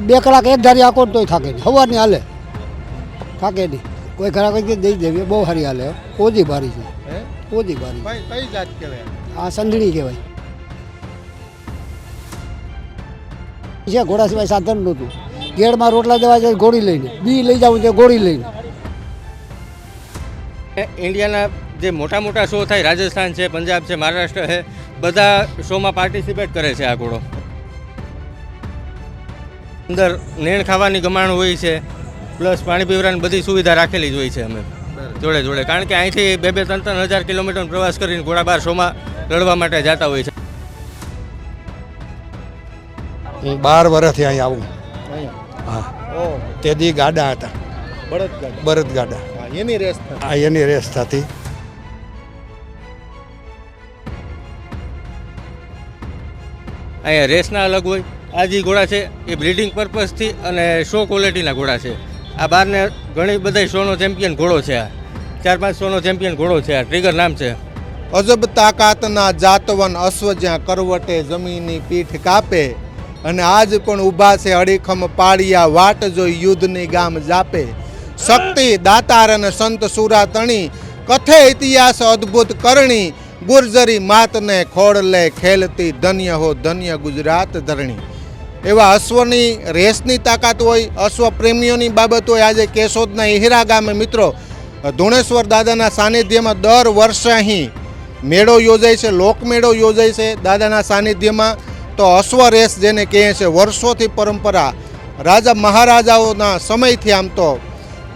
2 કલાક એક ધારી આખો તોય થાકે નહીં, સવારની હાલે થાકે નહીં. કોઈ ખરાબ દઈ દેવી બહુ સારી હાલે, ઓછી ભારી છે, ઓછી ભારી. કઈ જાત કહેવાય? આ સંધણી કહેવાય છે. ઘોડા સિવાય સાધન નહોતું. ગેડમાં રોટલા દેવા જાય ઘોડી લઈને, બી લઈ જવું છે ઘોડી લઈને. ઇન્ડિયાના જે મોટા મોટા શો થાય, રાજસ્થાન છે, પંજાબ છે, મહારાષ્ટ્ર છે, બધા શોમાં પાર્ટિસિપેટ કરે છે આ ઘોડો. અંદર નેણ ખાવાની ગમાણ હોય છે, પ્લસ પાણી પીવડાની બધી સુવિધા રાખેલી જ હોય છે અમે જોડે જોડે. કારણ કે અહીંથી 2-3 હજાર કિલોમીટરનો પ્રવાસ કરીને ઘોડા બાર શોમાં લડવા માટે જતા હોય છે. હું 12 વર્ષથી અહીં આવું. હા, તેથી ગાડા હતા, બળદગાડા. એની રેસ આ એની રેસ થતી. અહીંયા રેસના અલગ હોય. આ જે ઘોડા છે એ બ્રીડિંગ પર્પઝથી અને શો ક્વોલિટીના ઘોડા છે. આ બારને ઘણી બધા શોનો ચેમ્પિયન ઘોડો છે. આ 4-5 શોનો ચેમ્પિયન ઘોડો છે. આ ટ્રિગર નામ છે. અજબ તાકાતના જાતવન અશ્વ જ્યાં કરવટે જમીનની પીઠ કાપે, અને આજ પણ ઊભા છે અડીખમ પાળિયા, વાટ જોઈ યુદ્ધની ગામ જાપે. શક્તિ દાતાર અને સંત સુરા તણી, કથે ઇતિહાસ અદ્ભુત કરણી, ગુર્જરી માતને ખોડલે ખેલતી, ધન્ય હો ધન્ય ગુજરાત ધરણી. એવા અશ્વની રેસની તાકાત હોય, અશ્વ પ્રેમીઓની બાબત હોય. આજે કેશોદના ઈહરા ગામે મિત્રો ધુણેશ્વર દાદાના સાનિધ્યમાં દર વર્ષે અહીં મેળો યોજાય છે, લોકમેળો યોજાય છે દાદાના સાનિધ્યમાં. તો અશ્વ રેસ જેને કહે છે, વર્ષોથી પરંપરા, રાજા મહારાજાઓના સમયથી આમ તો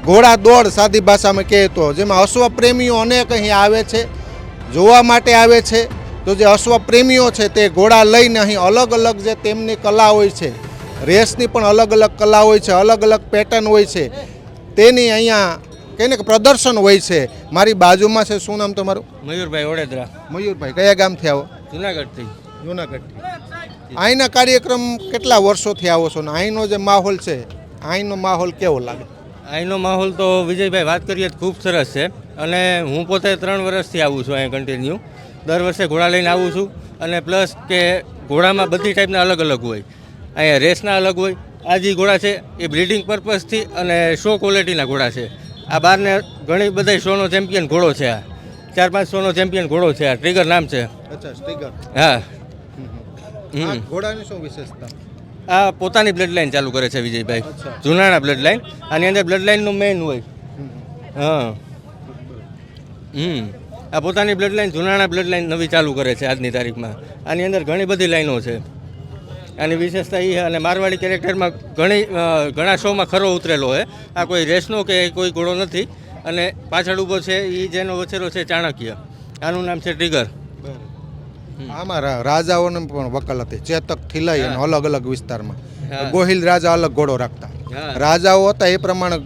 ઘોડા દોડ સાદી ભાષામાં કહે તો, જેમાં અશ્વ પ્રેમીઓ અનેક અહીં આવે છે, જોવા માટે આવે છે. તો જે અશ્વ પ્રેમીઓ છે તે ઘોડા લઈને અહીં અલગ અલગ જે તેમની કલા હોય છે, રેસની પણ અલગ અલગ કલા હોય છે, અલગ અલગ પેટર્ન હોય છે, તેની અહીંયા કહીને કે પ્રદર્શન હોય છે. મારી બાજુમાં છે, શું નામ તમારું? મયુરભાઈ ઓડેદરા. મયુરભાઈ, કયા ગામથી આવો? જુનાગઢથી. જુનાગઢથી. અહીંના કાર્યક્રમ કેટલા વર્ષોથી આવો છો ને અહીંનો જે માહોલ છે, અહીંનો માહોલ કેવો લાગે? અહીંનો માહોલ તો વિજયભાઈ વાત કરીએ તો ખૂબ સરસ છે. અને હું પોતે 3 વર્ષથી આવું છું અહીંયા કન્ટિન્યુ. દર વર્ષે ઘોડા લઈને આવું છું. અને પ્લસ કે ઘોડામાં બધી ટાઈપના અલગ અલગ હોય. અહીંયા રેસના અલગ હોય. આ જે ઘોડા છે એ બ્રીડિંગ પર્પઝથી અને શો ક્વોલિટીના ઘોડા છે. આ બારને ઘણી બધા શોનો ચેમ્પિયન ઘોડો છે. આ 4-5 શોનો ચેમ્પિયન ઘોડો છે. આ ટ્રિગર નામ છે. અચ્છા, સ્ટીગર. હા. આ ઘોડાની શું વિશેષતા? આ પોતાની બ્લડ લાઈન ચાલુ કરે છે વિજયભાઈ. જુનાના blood line. આની અંદર બ્લડ લાઈનનું મેઇન હોય. હા. આ પોતાની બ્લડ લાઈન, જુનાના બ્લડ લાઈન નવી ચાલુ કરે છે આજની તારીખમાં. આની અંદર ઘણી બધી લાઈનો છે. આની વિશેષતા એ, અને મારવાડી કેરેક્ટરમાં ઘણા શોમાં ખરો ઉતરેલો છે. આ કોઈ રેસનો કે કોઈ ઘોડો નથી. અને પાછળ ઊભો છે એ જેનો વછેરો છે ચાણક્ય, આનું નામ છે ટ્રિગર. આમાં રાજાઓને પણ વકાલત ચેતકથી લઈ અને અલગ અલગ વિસ્તારમાં ગોહિલ રાજા અલગ ઘોડો રાખતા. રાજાઓ હતા એ પ્રમાણે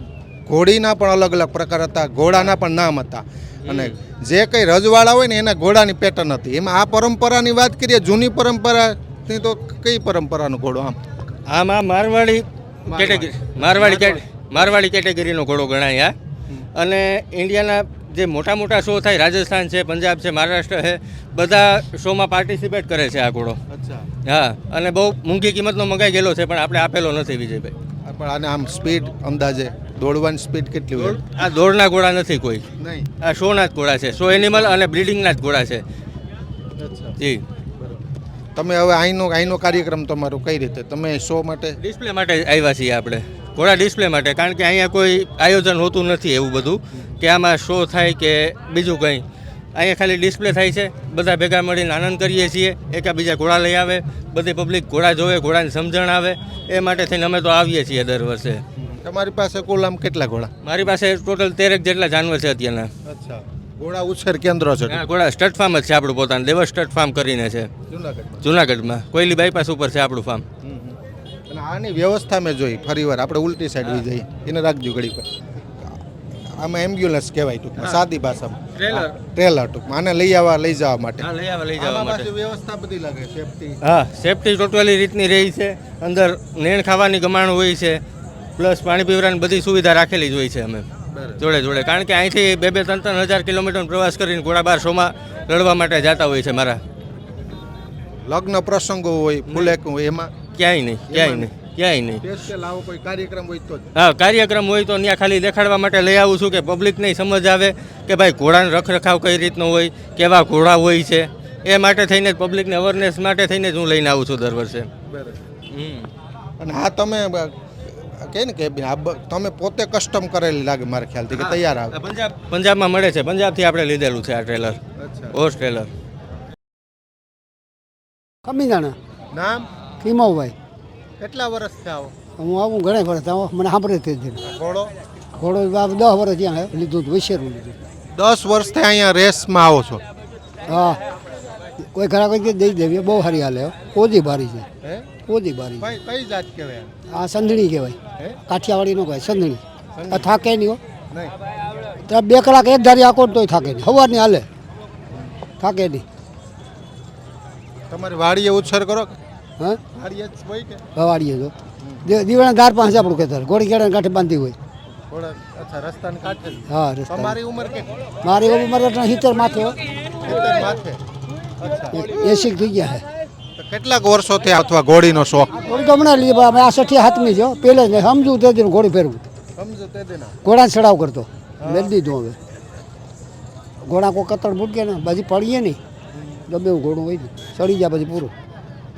ઘોડીના પણ અલગ અલગ પ્રકાર હતા, ઘોડાના પણ નામ હતા. અને જે કંઈ રજવાડા હોય ને એના ઘોડાની પેટર્ન હતી. એમાં આ પરંપરાની વાત કરીએ, જૂની પરંપરાની, તો કઈ પરંપરાનો ઘોડો? આમાં મારવાડી કેટેગરીનો ઘોડો ગણાય. અને ઇન્ડિયાના જે મોટા મોટા શો થાય, રાજસ્થાન છે, પંજાબ છે, મહારાષ્ટ્ર છે, બધા શોમાં પાર્ટિસિપેટ કરે છે આ ઘોડો. હા. અને બહુ મોંઘી કિંમતનો મંગાઈ ગયેલો છે, પણ આપણે આપેલો નથી વિજયભાઈ. પણ આને આમ સ્પીડ અંદાજે દોડવાની સ્પીડ કેટલી હોય? આ દોડના ઘોડા નથી કોઈ. નહીં, આ શોના જ ઘોડા છે. શો એનિમલ અને બ્રીડિંગના જ ઘોડા છે. જી. તમે હવે અહીંનો કાર્યક્રમ તમારો કઈ રીતે? તમે શો માટે, ડિસ્પ્લે માટે આવ્યા છીએ આપણે, ઘોડા ડિસ્પ્લે માટે. કારણ કે અહીંયા કોઈ આયોજન હોતું નથી એવું બધું કે આમાં શો થાય કે બીજું કંઈ. અહીંયા ખાલી ડિસ્પ્લે થાય છે, બધા ભેગા મળીને આનંદ કરીએ છીએ. એકાબીજા ઘોડા લઈ આવે, બધી પબ્લિક ઘોડા જોવે, ઘોડાની સમજણ આવે, એ માટે થઈને અમે તો આવીએ છીએ દર વર્ષે. તમારી પાસે કુલ આમ કેટલા ઘોડા? મારી પાસે ટોટલ 13 જેટલા જાનવર છે અત્યારના. અચ્છા, ઘોડા ઉછેર કેન્દ્ર છે? હા, ઘોડા સ્ટડ ફાર્મ જ છે આપણું પોતાનું, દેવસ સ્ટડ ફાર્મ કરીને છે જુનાગઢમાં. કોયલી બાયપાસ ઉપર છે આપણું ફાર્મ. અને આની વ્યવસ્થા મેં જોઈ, ફરી વાર આપણે ઉલટી સાઈડ હોઈ જઈએ, એને રાખજો ઘડી પર. આમાં એમ્બ્યુલન્સ કહેવાય ટૂંકમાં, સાદી ભાષામાં ટ્રેલર ટૂંકમાં. આને લઈ જવા માટે. લઈ જવા માટે વ્યવસ્થા બધી લાગે, સેફટી. હા, સેફટી ટોટલી રીતની રહી છે. અંદર નેણ ખાવાની ગમાણ હોય છે, પ્લસ પાણી પીવડાની બધી સુવિધા રાખેલી જ હોય છે અમે જોડે જોડે. કારણ કે અહીંથી 2-3 હજાર કિલોમીટરનો પ્રવાસ કરીને ઘોડા બાર શોમાં લડવા માટે જતા હોય છે મારા. લગ્ન પ્રસંગો હોય, ફૂલેક હોય, એમાં ક્યાંય નહીં. ક્યાંય નહીં. સ્પેશિયલ આવો કોઈ કાર્યક્રમ હોય તો જ. હા, કાર્યક્રમ હોય તો ત્યાં ખાલી દેખાડવા માટે લઈ આવું છું કે પબ્લિકને સમજ આવે કે ભાઈ ઘોડાનો રખરખાવ કઈ રીતનો હોય, કેવા ઘોડા હોય છે, એ માટે થઈને જ પબ્લિકને અવેરનેસ માટે થઈને જ હું લઈને આવું છું દર વર્ષે. બરાબર. હમ. અને આ તમે કે ને કે તમે પોતે કસ્ટમ કરેલી લાગે મારા ખ્યાલથી કે તૈયાર આવે. પંજાબમાં મળે છે, પંજાબથી આપણે લીધેલું છે આ ટ્રેલર, હોર્સ ટ્રેલર. કમીદાણા નામ કિમાવભાઈ. કેટલા વર્ષથી આવો? હું આવું ઘણા વર્ષ આવો મને સાંભળે તે જ ઘોડો ઘોડો 10 વર્ષ ત્યાં લીધું હતું, વિશેરું લીધું. 10 વર્ષથી અહીંયા રેસમાં આવો છો? હા, કોઈ ખરા કોઈ દઈ દેવી, બહુ સારી હાલે. ઓજી બારી છે, હે? ઓજી બારી છે. કઈ જાત કહેવાય? આ સંધણી કહેવાય, હે? કાઠિયાવાડી નો કહેવાય સંધણી. આ થાકે નહીં હો, નહીં. ત્યાં 2 કલાક એક ધારી આખો તોય થાકે નહીં, સવારની હાલે, થાકે નહીં. તમારી વાડીએ ઉછેર કરો કે? હા, વાડીએ જ હોય કે? વાડીએ તો દીવાના ધાર પાસે આપણું ખેતર, ઘોડી કેળાને કાંઠે બાંધી હોય. ઘોડા અચ્છા રસ્તાને કાઢે. હા, રસ્તા. તમારી ઉંમર કેટલી? મારી ઉંમર 70 માથે હો. 70 માથે. અચ્છા. 80 થઈ ગયા છે. તો કેટલાક વર્ષોથી અથવા ઘોડીનો શોખ? ઘોડી તો હમણાં લઈએ, અમે આ 60 હાથમી છો, પહેલે જ સમજવું તે દિન ઘોડી ફેરવું, સમજો તે દેના. ઘોડા ચડાવ કરતો, મેળ દીધું. હવે ઘોડા કોઈ કતર મૂકે ને પછી પડીએ નહીં, ગમે એવું ઘોડું હોય ને ચડી જાય પછી પૂરું.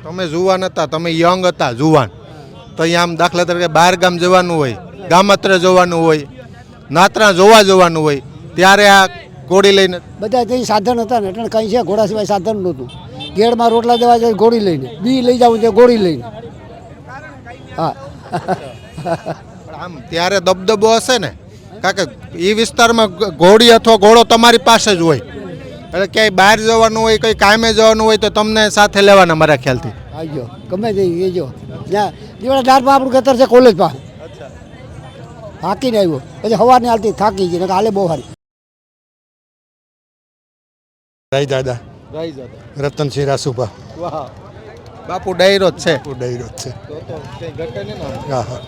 તમે જુવાન હતા, તમે યંગ હતા, જુવાન, તો અહીંયા આમ દાખલા તરીકે બહાર ગામ જવાનું હોય, ગામત્ર જવાનું હોય, નાત્રા જોવા જવાનું હોય, ત્યારે આ ઘોડી લઈને બધા કંઈ સાધન હતા ને એટલે કંઈ છે ઘોડા સિવાય સાધન નહોતું. ગેડમાં રોટલા દેવા જાય ઘોડી લઈને, બી લઈ જવું છે ઘોડી લઈને. હા. પણ આમ ત્યારે દબદબો હશે ને, કારણ કે એ વિસ્તારમાં ઘોડી અથવા ઘોડો તમારી પાસે જ હોય, એટલે ક્યાંય બહાર જવાનું હોય, કંઈ કામે જવાનું હોય તો તમને સાથે લેવાના મારા ખ્યાલથી. આવજો ગમે તે એ જો ત્યાં દીવાના ધારમાં આપણું ખેતર છે કોલેજ પાસે. થાકીને આવ્યો પછી સવારની હાલતી થાકી ગઈ, હાલે બહુ સારી. રાઈ દાદા રતનસિંહ રાસુભા. વાહ, બાપુ ડાયરો જ છે. ડાયરો જ છે. તો કંઈ ઘટે નહીં ને. હા હા.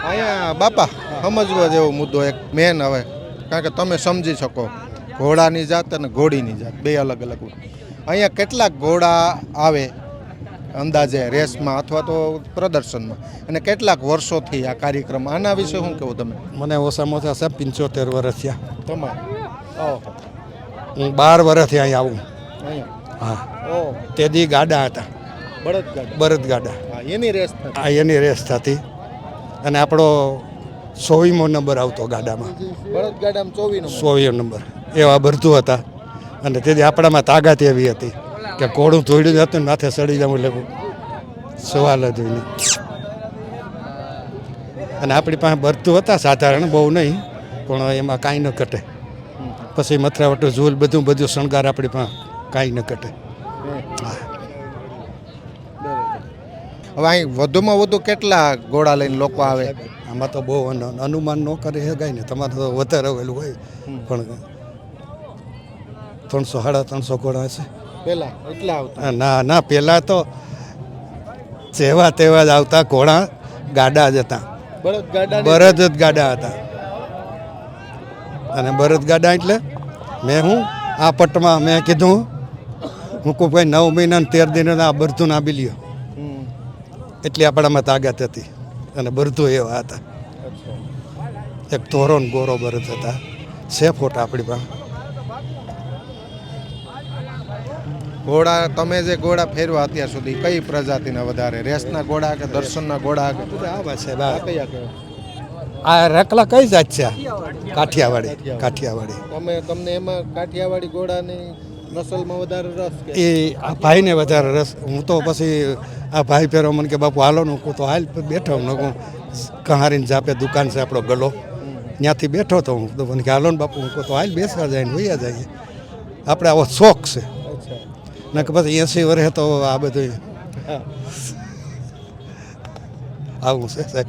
અહીંયા બાપા સમજવા જેવો મુદ્દો એક મેન હવે, કારણ કે તમે સમજી શકો ઘોડાની જાત અને ઘોડીની જાત બે અલગ અલગ હોય. અહીંયા કેટલાક ઘોડા આવે અંદાજે રેસમાં અથવા તો પ્રદર્શનમાં, અને કેટલાક વર્ષોથી આ કાર્યક્રમ, આના વિશે શું કહેવું તમે? મને ઓછામાં ઓછા સાહેબ 75 વર્ષ થયા. તમારે ઓહો, હું 12 વર્ષથી અહીં આવું. અહીંયા હા, ઓહ, તેદી ગાડા હતા, બળદગાડા. બળદ ગાડા. હા, એની રેસ થતી. આ એની રેસ થતી અને આપણો 100મો નંબર આવતો ગાડામાં. બળદગાડામાં 24 100 નંબર એવા બરતું હતા. અને તેથી આપણામાં તાકાત એવી હતી કે ઘોડું તોડ્યું જ હતું ને માથે ચડી જવું એટલે સવાલ જ હોય નહીં. અને આપણી પાસે બરતું હતા સાધારણ, બહુ નહીં, પણ એમાં કાંઈ ન ઘટે. પછી મથરાવટો ઝૂલ બધું શણગાર આપણી પાસે કાંઈ ન ઘટે. હા. હવે અહીં વધુમાં વધુ કેટલા ઘોડા લઈને લોકો આવે? આમાં તો બહુ અનુમાન ન કરી શકાય ને, તમારે તો વધારે આવેલું હોય, પણ 300-350 ઘોડા હશે. પેલા એટલા આવતા? ના, પહેલાં તો જેવા તેવા જ આવતા ઘોડા, ગાડા જ હતા, બળદ જ ગાડા હતા. અને બળદ ગાડા એટલે હું આ પટમાં મેં કીધું હું કોઈ 9 મહિના 13 દિન આ બરતું ના બિલ્યો, એટલી આપણામાં તાકાત હતી. અને બરતું એવા હતા, એક તોરો ને ગોરો બરદ હતા, 6 ફૂટ આપણી પાસે. ઘોડા તમે જે ઘોડા ફેરવા અત્યાર સુધી કઈ પ્રજાતિના વધારે, રેસના ઘોડા કે દર્શનના ઘોડા કે આવા છે આ કયા કયા? આ રકલા કઈ જાત છે? કાઠિયાવાડી. તમને એમાં કાઠિયાવાડી ઘોડાની નસલમાં વધારે રસ કે? એ આ ભાઈને વધારે રસ. હું તો પછી આ ભાઈ ફેરો મને કે બાપુ હાલો ને, હું તો હાલ બેઠો હું કહારીને જાપે દુકાન છે આપણો ગલો, ત્યાંથી બેઠો તો હું તો મને કે હાલો ને બાપુ, હું તો હાલ બેસવા જાય ને વૈયા જઈએ. આપણે આવો શોખ છે ને કે પછી 80 વર્ષે તો આ બધું આવું છે સાહેબ.